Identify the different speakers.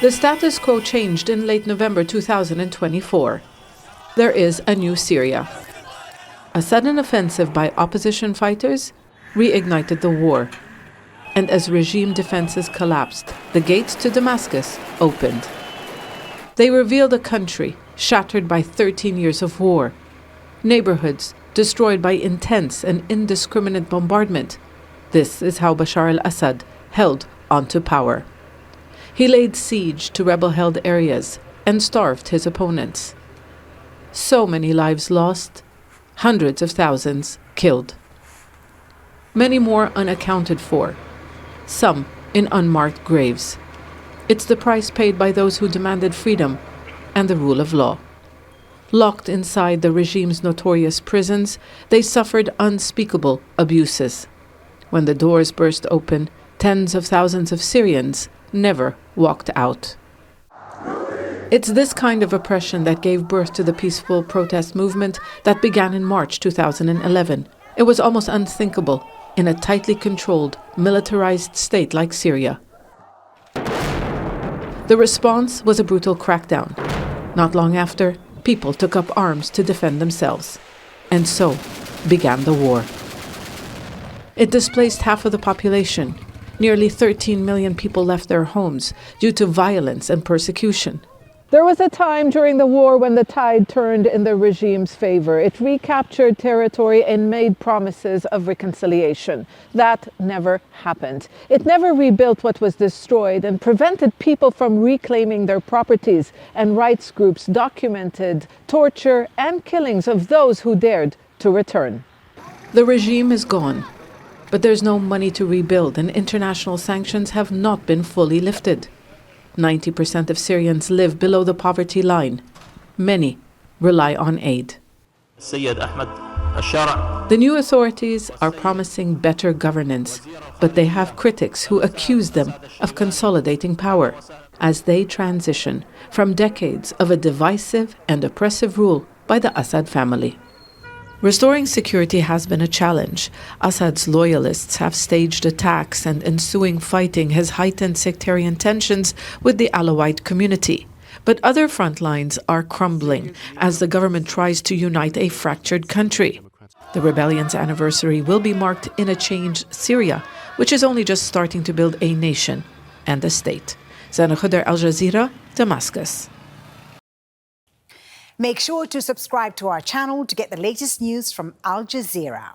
Speaker 1: The status quo changed in late November 2024. There is a new Syria. A sudden offensive by opposition fighters reignited the war. And as regime defenses collapsed, the gates to Damascus opened. They revealed a country shattered by 13 years of war, neighborhoods destroyed by intense and indiscriminate bombardment. This is how Bashar al-Assad held onto power. He laid siege to rebel-held areas and starved his opponents. So many lives lost, hundreds of thousands killed. Many more unaccounted for, some in unmarked graves. It's the price paid by those who demanded freedom and the rule of law. Locked inside the regime's notorious prisons, they suffered unspeakable abuses. When the doors burst open, tens of thousands of Syrians never walked out. It's this kind of oppression that gave birth to the peaceful protest movement that began in March 2011. It was almost unthinkable in a tightly controlled, militarized state like Syria. The response was a brutal crackdown. Not long after, people took up arms to defend themselves. And so began the war. It displaced half of the population. Nearly 13 million people left their homes due to violence and persecution.
Speaker 2: There was a time during the war when the tide turned in the regime's favor. It recaptured territory and made promises of reconciliation. That never happened. It never rebuilt what was destroyed and prevented people from reclaiming their properties, and rights groups documented torture and killings of those who dared to return.
Speaker 1: The regime is gone, but there's no money to rebuild, and international sanctions have not been fully lifted. 90% of Syrians live below the poverty line. Many rely on aid. The new authorities are promising better governance, but they have critics who accuse them of consolidating power as they transition from decades of a divisive and oppressive rule by the Assad family. Restoring security has been a challenge. Assad's loyalists have staged attacks, and ensuing fighting has heightened sectarian tensions with the Alawite community. But other front lines are crumbling as the government tries to unite a fractured country. The rebellion's anniversary will be marked in a changed Syria, which is only just starting to build a nation and a state. Zeina, Khodr, Al Jazeera, Damascus.
Speaker 3: Make sure to subscribe to our channel to get the latest news from Al Jazeera.